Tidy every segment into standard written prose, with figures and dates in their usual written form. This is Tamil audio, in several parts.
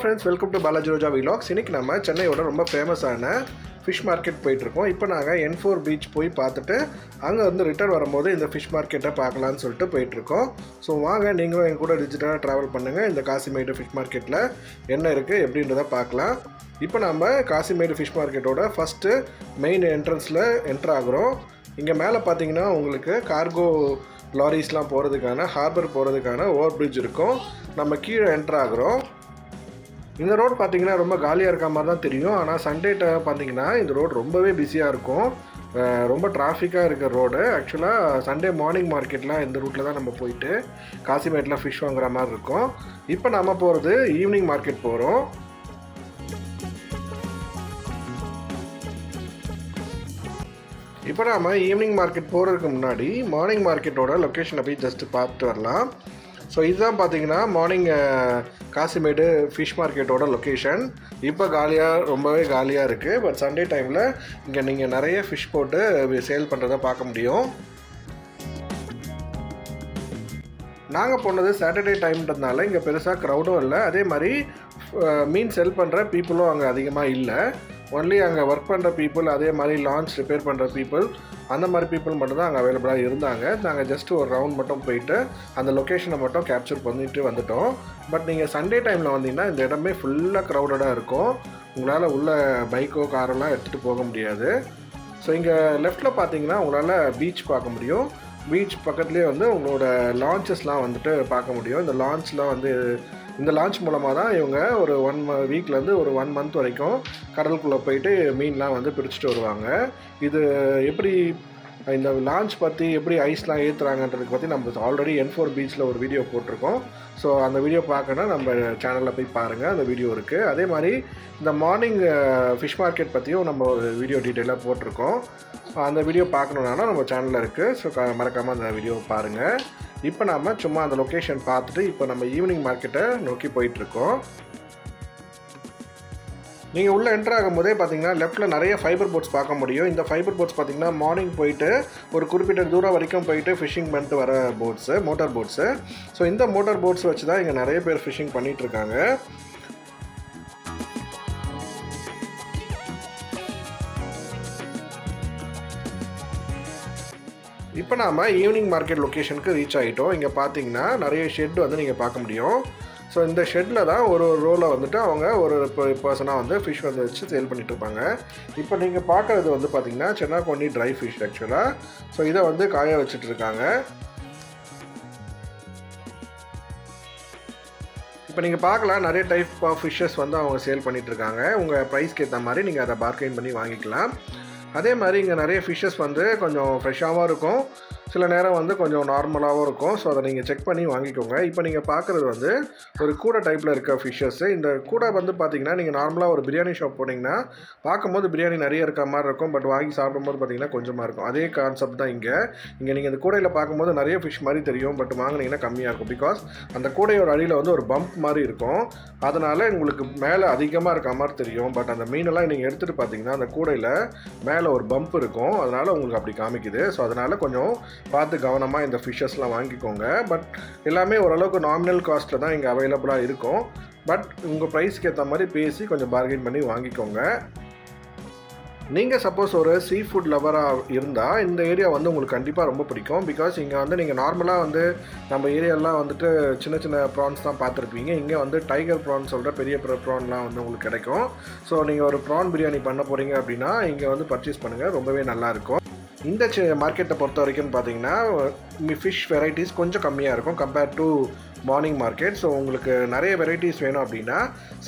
Friends, welcome to Balaji Roja vlogs. இன்றைக்கி நம்ம சென்னையோட ரொம்ப ஃபேமஸான ஃபிஷ் மார்க்கெட் போயிட்டுருக்கோம். இப்போ நாங்கள் N4 பீச் போய் பார்த்துட்டு அங்கே வந்து ரிட்டர்ன் வரும்போது இந்த ஃபிஷ் மார்க்கெட்டை பார்க்கலான்னு சொல்லிட்டு போயிட்டுருக்கோம். ஸோ வாங்க நீங்களும் என் கூட டிஜிட்டலாக ட்ராவல் பண்ணுங்கள். இந்த காசிமேடு ஃபிஷ் மார்க்கெட்டில் என்ன இருக்குது எப்படின்றத பார்க்கலாம். இப்போ நம்ம காசிமேடு ஃபிஷ் மார்க்கெட்டோட ஃபஸ்ட்டு மெயின் என்ட்ரன்ஸில் என்ட்ரு ஆகுறோம். இங்கே மேலே பார்த்தீங்கன்னா உங்களுக்கு கார்கோ லாரிஸ்லாம் போகிறதுக்கான ஹார்பர் போகிறதுக்கான ஓவர் பிரிட்ஜ் இருக்கும். நம்ம கீழே என்ட்ரு ஆகுறோம். இந்த ரோடு பார்த்தீங்கன்னா ரொம்ப காலியாக இருக்க மாதிரி தான் தெரியும். ஆனால் சண்டே டைம் பார்த்தீங்கன்னா இந்த ரோடு ரொம்பவே பிஸியாக இருக்கும். ரொம்ப டிராஃபிக்காக இருக்கிற ரோடு. ஆக்சுவலாக சண்டே மார்னிங் மார்க்கெட்லாம் இந்த ரூட்டில் தான் நம்ம போயிட்டு காசிமேட்டில் ஃபிஷ் வாங்குற மாதிரி இருக்கும். இப்போ நம்ம போகிறது ஈவினிங் மார்க்கெட் போகிறோம். இப்போ நாம் ஈவினிங் மார்க்கெட் போகிறதுக்கு முன்னாடி மார்னிங் மார்க்கெட்டோட லொக்கேஷனை போய் ஜஸ்ட்டு பார்த்துட்டு வரலாம். ஸோ இதுதான் பார்த்தீங்கன்னா மார்னிங் காசிமேடு ஃபிஷ் மார்க்கெட்டோட லொக்கேஷன். இப்போ ரொம்பவே காலியாக இருக்குது. பட் சண்டே டைமில் இங்கே நீங்கள் நிறைய ஃபிஷ் போட்டு சேல் பண்ணுறதை பார்க்க முடியும். நாங்கள் போனது சாட்டர்டே டைம்ன்றதுனால இங்கே பெருசாக க்ரௌடும் இல்லை. அதே மாதிரி மீன் செல் பண்ணுற பீப்புளும் அங்கே அதிகமாக இல்லை. ஒன்லி அங்கே ஒர்க் பண்ணுற பீப்புள், அதே மாதிரி லான்ச் ரிப்பேர் பண்ணுற பீப்புள், அந்த மாதிரி பீப்புள் மட்டும் தான் அங்கே அவைலபிளாக இருந்தாங்க. நாங்கள் ஜஸ்ட்டு ஒரு ரவுண்ட் மட்டும் போயிட்டு அந்த லொக்கேஷனை மட்டும் கேப்சர் பண்ணிட்டு வந்துட்டோம். பட் நீங்கள் சண்டே டைமில் வந்தீங்கன்னா இந்த இடமே ஃபுல்லாக க்ரௌடடாக இருக்கும். உங்களால் உள்ள பைக்கோ காரெல்லாம் எடுத்துகிட்டு போக முடியாது. ஸோ இங்கே லெஃப்ட்டில் பார்த்தீங்கன்னா உங்களால் பீச் பார்க்க முடியும். பீச் பக்கத்துலேயே வந்து உங்களோட லான்ச்சஸ்லாம் வந்துட்டு பார்க்க முடியும். இந்த லான்ச் மூலமாக தான் இவங்க ஒரு 1 வீக்லேருந்து ஒரு 1 மந்த் வரைக்கும் கடலுக்குள்ளே போயிட்டு மீன்லாம் வந்து பிடிச்சிட்டு வருவாங்க. இது எப்படி இந்த லான்ச் பற்றி எப்படி ஐஸ்லாம் ஏற்றுறாங்கன்றதுக்கு பற்றி நம்ம ஆல்ரெடி N4 பீச்சில் ஒரு வீடியோ போட்டிருக்கோம். ஸோ அந்த வீடியோ பார்க்கணுன்னா நம்ம சேனலில் போய் பாருங்கள், அந்த வீடியோ இருக்குது. அதே மாதிரி இந்த மார்னிங் ஃபிஷ் மார்க்கெட் பற்றியும் நம்ம ஒரு வீடியோ டீட்டெயிலாக போட்டிருக்கோம். அந்த வீடியோ பார்க்கணுன்னாலும் நம்ம சேனலில் இருக்குது. ஸோ மறக்காமல் அந்த வீடியோ பாருங்கள். இப்போ நம்ம சும்மா அந்த லொக்கேஷன் பார்த்துட்டு இப்போ நம்ம ஈவினிங் மார்க்கெட்டை நோக்கி போயிட்டுருக்கோம். நீங்கள் உள்ளே என்ட்ரு ஆகும் போதே பார்த்தீங்கன்னா லெஃப்ட்டில் நிறைய ஃபைபர் போட்ஸ் பார்க்க முடியும். இந்த ஃபைபர் போட்ஸ் பார்த்தீங்கன்னா மார்னிங் போயிட்டு ஒரு குறிப்பிட்ட தூரம் வரைக்கும் போயிட்டு ஃபிஷிங் பண்ணிட்டு வர போட்ஸு, மோட்டார் போட்ஸு. ஸோ இந்த மோட்டார் போட்ஸ் வச்சு தான் இங்கே நிறைய பேர் ஃபிஷிங் பண்ணிகிட்ருக்காங்க. இப்போ நாம் ஈவினிங் மார்க்கெட் லொக்கேஷனுக்கு ரீச் ஆகிட்டோம். இங்கே பார்த்தீங்கன்னா நிறைய ஷெட் வந்து நீங்கள் பார்க்க முடியும். ஸோ இந்த ஷெட்டில் தான் ஒரு ரோவில் வந்துட்டு அவங்க ஒரு பர்சனாக வந்து ஃபிஷ் வந்து வச்சு சேல் பண்ணிட்டு இருப்பாங்க. இப்போ நீங்கள் பார்க்குறது வந்து பார்த்திங்கன்னா சென்னாகோனி ட்ரை ஃபிஷ் ஆக்சுவலாக. ஸோ இதை வந்து காய வச்சுட்ருக்காங்க. இப்போ நீங்கள் பார்க்கலாம் நிறைய டைப் ஆஃப் ஃபிஷ்ஷஸ் வந்து அவங்க சேல் பண்ணிகிட்ருக்காங்க. உங்கள் ப்ரைஸ்க்கு ஏற்ற மாதிரி நீங்கள் அதை பார்கெயின் பண்ணி வாங்கிக்கலாம். அதே மாதிரி இங்கே நிறைய ஃபிஷ்ஷஸ் வந்து கொஞ்சம் ஃப்ரெஷ்ஷாகவும் இருக்கும், சில நேரம் வந்து கொஞ்சம் நார்மலாகவும் இருக்கும். ஸோ அதை நீங்கள் செக் பண்ணி வாங்கிக்கோங்க. இப்போ நீங்கள் பார்க்குறது வந்து ஒரு கூடை டைப்பில் இருக்க ஃபிஷ்ஷஸ்ஸு. இந்த கூடை வந்து பார்த்திங்கன்னா நீங்கள் நார்மலாக ஒரு பிரியாணி ஷாப் போனீங்கன்னா பார்க்கும்போது பிரியாணி நிறைய இருக்க மாதிரி இருக்கும். பட் வாங்கி சாப்பிடும்போது பார்த்திங்கன்னா கொஞ்சமாக இருக்கும். அதே கான்செப்ட் தான் இங்கே நீங்கள் இந்த கூடையில் பார்க்கும்போது நிறைய ஃபிஷ் மாதிரி தெரியும். பட் வாங்கினீங்கன்னா கம்மியாக இருக்கும். பிகாஸ் அந்த கூடையோட அடியில் வந்து ஒரு பம்ப் மாதிரி இருக்கும். அதனால் உங்களுக்கு மேலே அதிகமாக இருக்க மாதிரி தெரியும். பட் அந்த மீனெல்லாம் நீங்கள் எடுத்துகிட்டு பார்த்தீங்கன்னா அந்த கூடையில் மேலே ஒரு பம்ப் இருக்கும். அதனால் உங்களுக்கு அப்படி காமிக்குது. ஸோ அதனால் கொஞ்சம் பார்த்து கவனமாக இந்த ஃபிஷ்ஷஸ்லாம் வாங்கிக்கோங்க. பட் எல்லாமே ஓரளவுக்கு நாமினல் காஸ்ட்டில் தான் இங்கே அவைலபிளாக இருக்கும். பட் உங்கள் ப்ரைஸ்க்கு ஏற்ற மாதிரி பேசி கொஞ்சம் பார்கெயின் பண்ணி வாங்கிக்கோங்க. நீங்கள் சப்போஸ் ஒரு சீ ஃபுட் லவராக இருந்தால் இந்த ஏரியா வந்து உங்களுக்கு கண்டிப்பாக ரொம்ப பிடிக்கும். பிகாஸ் இங்கே வந்து நீங்கள் நார்மலாக வந்து நம்ம ஏரியாலாம் வந்துட்டு சின்ன சின்ன ப்ரான்ஸ் தான் பார்த்துருப்பீங்க. இங்கே வந்து டைகர் ப்ரான் சொல்கிற பெரிய ப்ரான்லாம் வந்து உங்களுக்கு கிடைக்கும். ஸோ நீங்கள் ஒரு ப்ரான் பிரியாணி பண்ண போகிறீங்க அப்படின்னா இங்கே வந்து பர்ச்சேஸ் பண்ணுங்கள், ரொம்பவே நல்லாயிருக்கும். இந்த மார்க்கெட்டை பொறுத்த வரைக்கும் பார்த்தீங்கன்னா ஃபிஷ் வெரைட்டிஸ் கொஞ்சம் கம்மியாக இருக்கும் compared to morning market. So உங்களுக்கு நிறைய வெரைட்டிஸ் வேணும் அப்படின்னா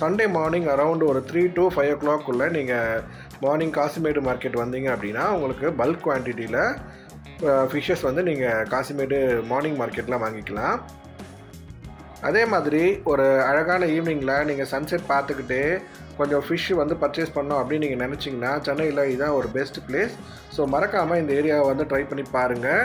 சண்டே மார்னிங் அரவுண்டு ஒரு 3 to 5 o'clock நீங்கள் மார்னிங் காசிமேடு மார்க்கெட் வந்தீங்க அப்படின்னா உங்களுக்கு பல்க் குவான்டிட்டியில் ஃபிஷ்ஷஸ் வந்து நீங்கள் காசிமேடு மார்னிங் மார்க்கெட்டில் வாங்கிக்கலாம். அதே மாதிரி ஒரு அழகான ஈவினிங்கில் நீங்கள் சன்செட் பார்த்துக்கிட்டே கொஞ்சம் ஃபிஷ் வந்து பர்ச்சேஸ் பண்ணோம் அப்படின்னு நீங்கள் நினச்சிங்கன்னா சென்னையில் இதுதான் ஒரு பெஸ்ட் பிளேஸ். ஸோ மறக்காமல் இந்த ஏரியாவை வந்து ட்ரை பண்ணி பாருங்கள்.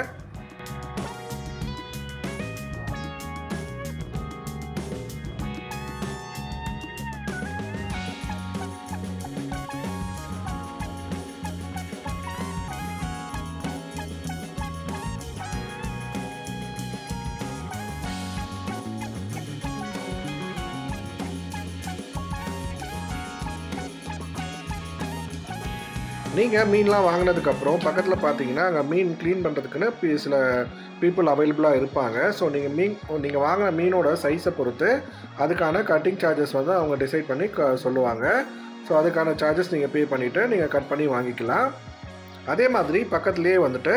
நீங்கள் மீன்லாம் வாங்கினதுக்கப்புறம் பக்கத்தில் பார்த்தீங்கன்னா அங்கே மீன் க்ளீன் பண்ணுறதுக்குன்னு சில பீப்புள் அவைலபிளாக இருப்பாங்க. ஸோ நீங்கள் வாங்கின மீனோட சைஸை பொறுத்து அதுக்கான கட்டிங் சார்ஜஸ் வந்து அவங்க டிசைட் பண்ணி சொல்லுவாங்க. ஸோ அதுக்கான சார்ஜஸ் நீங்கள் பே பண்ணிவிட்டு நீங்கள் கட் பண்ணி வாங்கிக்கலாம். அதே மாதிரி பக்கத்துலேயே வந்துட்டு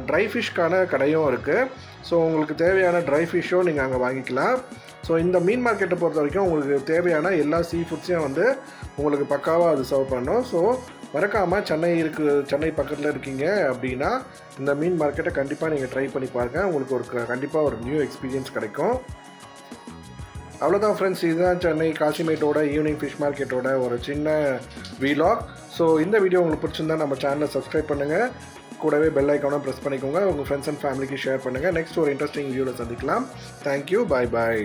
ட்ரை ஃபிஷ்க்கான கடையும் இருக்குது. ஸோ உங்களுக்கு தேவையான ட்ரை ஃபிஷ்ஷும் நீங்கள் அங்கே வாங்கிக்கலாம். ஸோ இந்த மீன் மார்க்கெட்டை பொறுத்த வரைக்கும் உங்களுக்கு தேவையான எல்லா சீ ஃபுட்ஸையும் வந்து உங்களுக்கு பக்காவாக அது சர்வ் பண்ணணும். ஸோ மறக்காமல் சென்னை பக்கத்தில் இருக்கீங்க அப்படின்னா இந்த மீன் மார்க்கெட்டை கண்டிப்பாக நீங்கள் ட்ரை பண்ணி பாருங்கள். உங்களுக்கு கண்டிப்பாக ஒரு நியூ எக்ஸ்பீரியன்ஸ் கிடைக்கும். அவ்வளோதான் ஃப்ரெண்ட்ஸ், இதுதான் சென்னை காசிமேட்டோட ஈவினிங் ஃபிஷ் மார்க்கெட்டோட ஒரு சின்ன வீலாக். ஸோ இந்த வீடியோ உங்களுக்கு பிடிச்சிருந்தா நம்ம சேனலை சப்ஸ்கிரைப் பண்ணுங்கள், கூடவே பெல் ஐக்கானும் ப்ரெஸ் பண்ணிக்கோங்க. உங்கள் ஃப்ரெண்ட்ஸ் அண்ட் ஃபேமிலிக்கு ஷேர் பண்ணுங்கள். நெக்ஸ்ட் ஒரு இன்ட்ரெஸ்டிங் வீடியோவில் சந்திக்கலாம். தேங்க்யூ, பாய் பாய்.